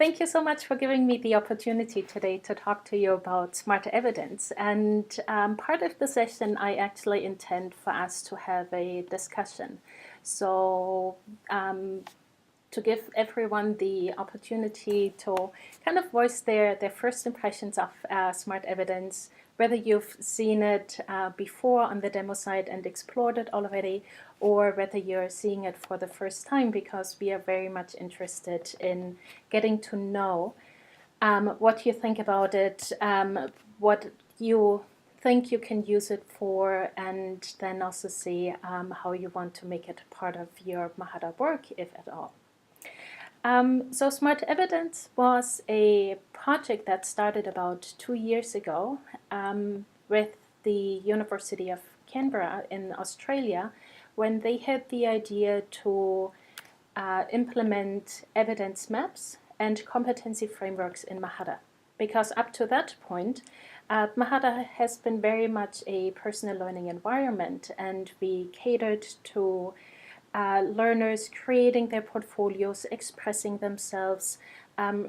Thank you so much for giving me the opportunity today to talk to you about SmartEvidence. And part of the session, I actually intend for us to have a discussion. So to give everyone the opportunity to kind of voice their first impressions of SmartEvidence, whether you've seen it before on the demo site and explored it already, or whether you're seeing it for the first time, because we are very much interested in getting to know what you think about it, what you think you can use it for, and then also see how you want to make it part of your Mahara work, if at all. So SmartEvidence was a project that started about 2 years ago with the University of Canberra in Australia, when they had the idea to implement evidence maps and competency frameworks in Mahara. Because up to that point, Mahara has been very much a personal learning environment, and we catered to learners creating their portfolios, expressing themselves,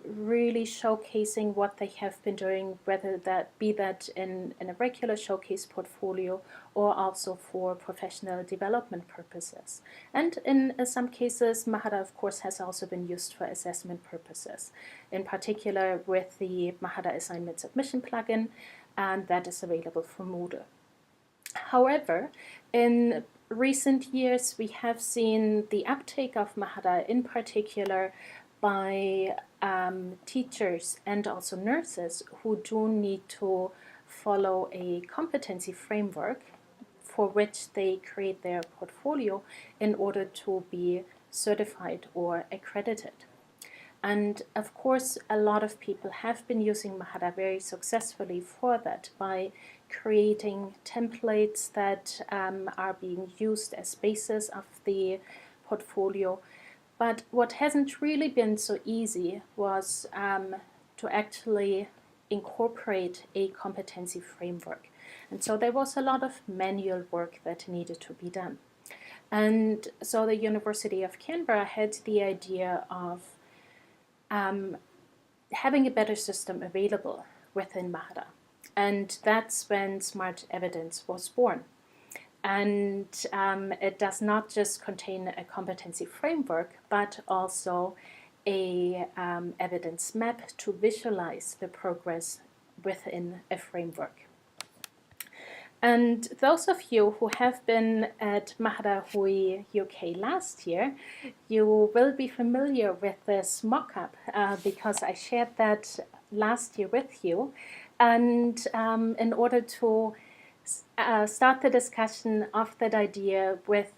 really showcasing what they have been doing, whether that be that in a regular showcase portfolio or also for professional development purposes. And in some cases, Mahara, of course, has also been used for assessment purposes, in particular with the Mahara Assignment Submission plugin, and that is available for Moodle. However, in recent years, we have seen the uptake of Mahara, in particular by teachers and also nurses who do need to follow a competency framework for which they create their portfolio in order to be certified or accredited. And of course, a lot of people have been using Mahara very successfully for that, by creating templates that are being used as basis of the portfolio. But what hasn't really been so easy was to actually incorporate a competency framework. And so there was a lot of manual work that needed to be done. And so the University of Canberra had the idea of having a better system available within Mahara. And that's when SmartEvidence was born. And it does not just contain a competency framework, but also a evidence map to visualize the progress within a framework. And those of you who have been at Mahara Hui UK last year, you will be familiar with this mock-up because I shared that last year with you. And in order to start the discussion of that idea with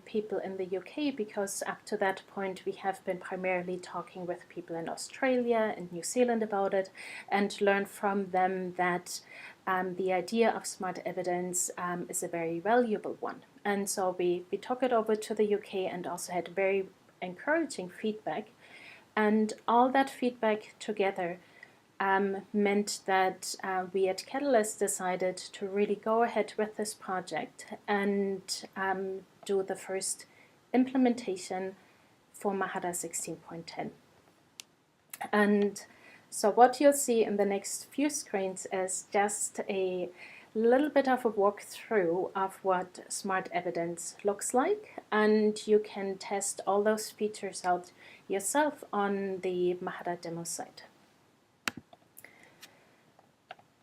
people in the UK, because up to that point we have been primarily talking with people in Australia and New Zealand about it, and learn from them that the idea of SmartEvidence is a very valuable one. And so we took it over to the UK and also had very encouraging feedback. And all that feedback together meant that we at Catalyst decided to really go ahead with this project and do the first implementation for Mahara 16.10. And so what you'll see in the next few screens is just a little bit of a walkthrough of what SmartEvidence looks like, and you can test all those features out yourself on the Mahara demo site.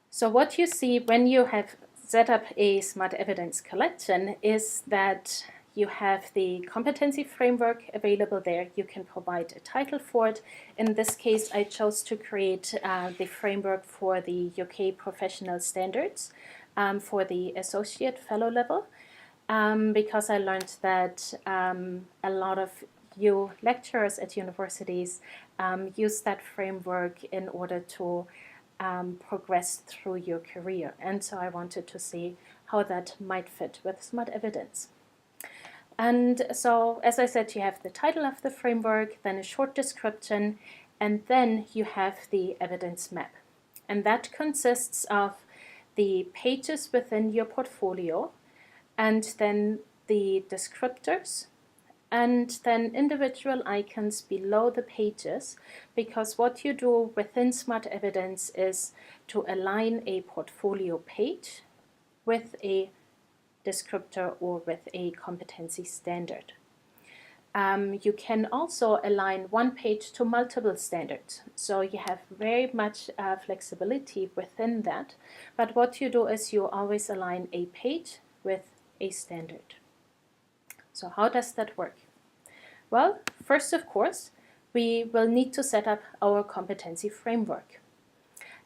So what you see when you have set up a SmartEvidence collection is that you have the competency framework available there. You can provide a title for it. In this case, I chose to create the framework for the UK professional standards for the associate fellow level, because I learned that a lot of you lecturers at universities use that framework in order to progress through your career. And so I wanted to see how that might fit with SmartEvidence. And so, as I said, you have the title of the framework, then a short description, and then you have the evidence map. And that consists of the pages within your portfolio, and then the descriptors, and then individual icons below the pages, because what you do within SmartEvidence is to align a portfolio page with a descriptor or with a competency standard. You can also align one page to multiple standards, so you have very much flexibility within that, but what you do is you always align a page with a standard. So how does that work? Well, first, of course, we will need to set up our competency framework.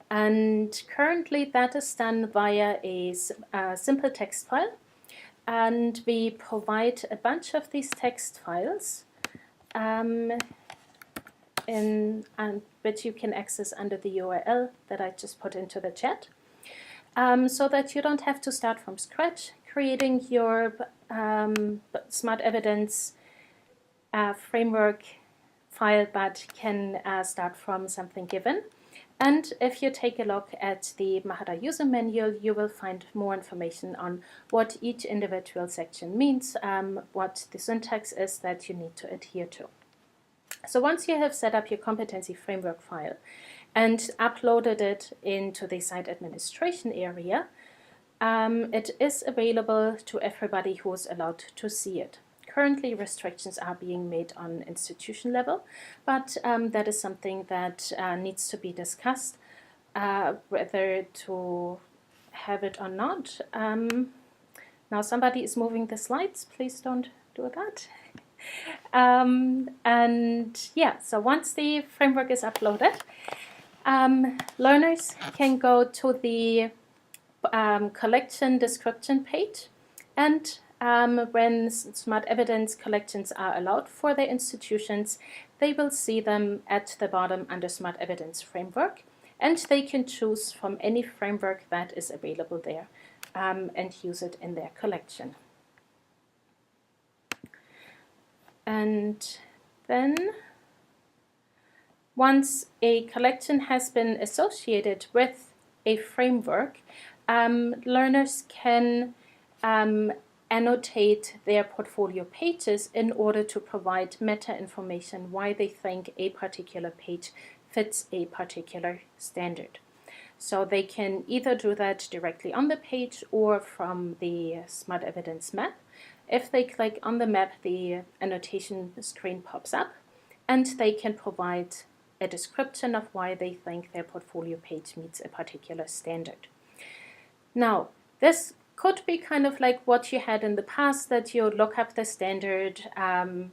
And currently that is done via a simple text file. And we provide a bunch of these text files which you can access under the URL that I just put into the chat, so that you don't have to start from scratch creating your SmartEvidence framework file, but can start from something given. And if you take a look at the Mahara user manual, you will find more information on what each individual section means, what the syntax is that you need to adhere to. So once you have set up your competency framework file and uploaded it into the site administration area, it is available to everybody who is allowed to see it. Currently, restrictions are being made on institution level, but that is something that needs to be discussed, whether to have it or not. Now somebody is moving the slides, please don't do that. And yeah, so once the framework is uploaded, learners can go to the collection description page, and when SmartEvidence collections are allowed for their institutions, they will see them at the bottom under SmartEvidence framework, and they can choose from any framework that is available there and use it in their collection. And then once a collection has been associated with a framework, learners can annotate their portfolio pages in order to provide meta information why they think a particular page fits a particular standard. So they can either do that directly on the page or from the SmartEvidence map. If they click on the map, the annotation screen pops up, and they can provide a description of why they think their portfolio page meets a particular standard. Now, this could be kind of like what you had in the past, that you look up the standard and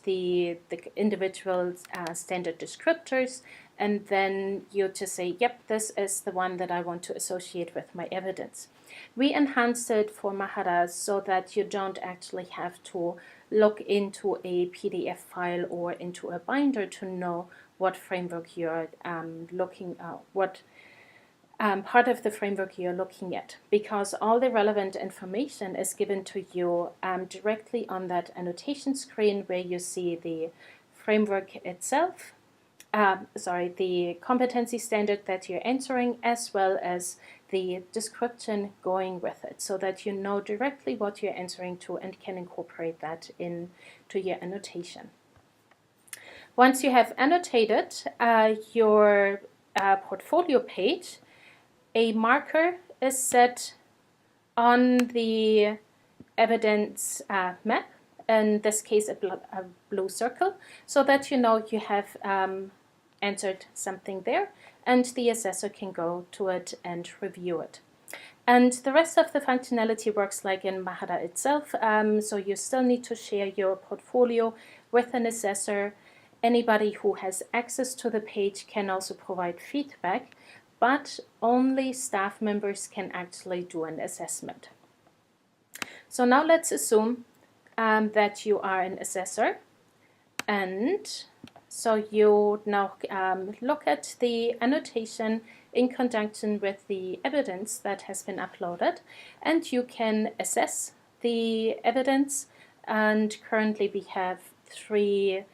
the individual standard descriptors, and then you just say, yep, this is the one that I want to associate with my evidence. We enhanced it for Mahara so that you don't actually have to look into a PDF file or into a binder to know what framework you're looking at, what part of the framework you're looking at, because all the relevant information is given to you directly on that annotation screen where you see the framework itself, the competency standard that you're answering, as well as the description going with it, so that you know directly what you're answering to and can incorporate that into your annotation. Once you have annotated your portfolio page, a marker is set on the evidence map, in this case a blue circle, so that you know you have answered something there, and the assessor can go to it and review it. And the rest of the functionality works like in Mahara itself, so you still need to share your portfolio with an assessor. Anybody who has access to the page can also provide feedback, but only staff members can actually do an assessment. So now let's assume that you are an assessor, and so you now look at the annotation in conjunction with the evidence that has been uploaded, and you can assess the evidence. And currently we have three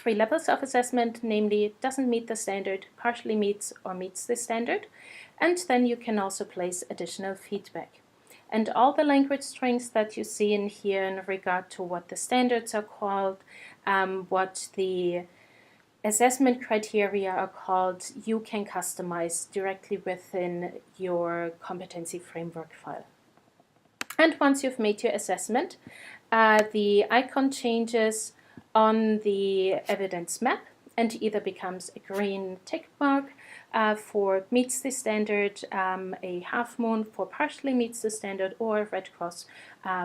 levels of assessment, namely doesn't meet the standard, partially meets, or meets the standard. And then you can also place additional feedback. And all the language strings that you see in here in regard to what the standards are called, what the assessment criteria are called, you can customize directly within your competency framework file. And once you've made your assessment, the icon changes on the evidence map and either becomes a green tick mark for meets the standard, a half moon for partially meets the standard, or a red cross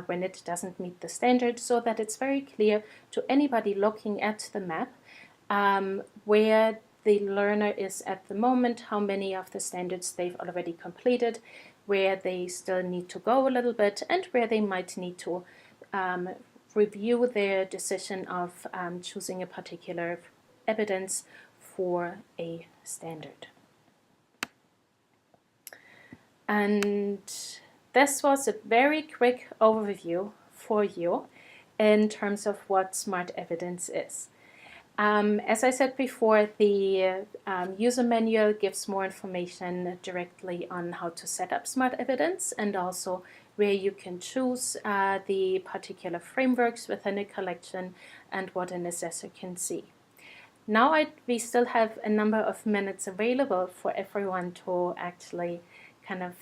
when it doesn't meet the standard, so that it's very clear to anybody looking at the map where the learner is at the moment, how many of the standards they've already completed, where they still need to go a little bit, and where they might need to review their decision of choosing a particular evidence for a standard. And this was a very quick overview for you in terms of what SmartEvidence is. As I said before, the user manual gives more information directly on how to set up SmartEvidence and also where you can choose the particular frameworks within a collection and what an assessor can see. Now we still have a number of minutes available for everyone to actually kind of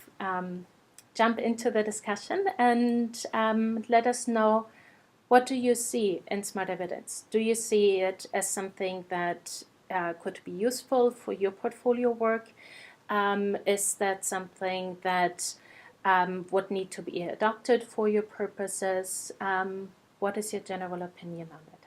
jump into the discussion and let us know, what do you see in SmartEvidence? Do you see it as something that could be useful for your portfolio work? Is that something that would need to be adopted for your purposes? What is your general opinion on it?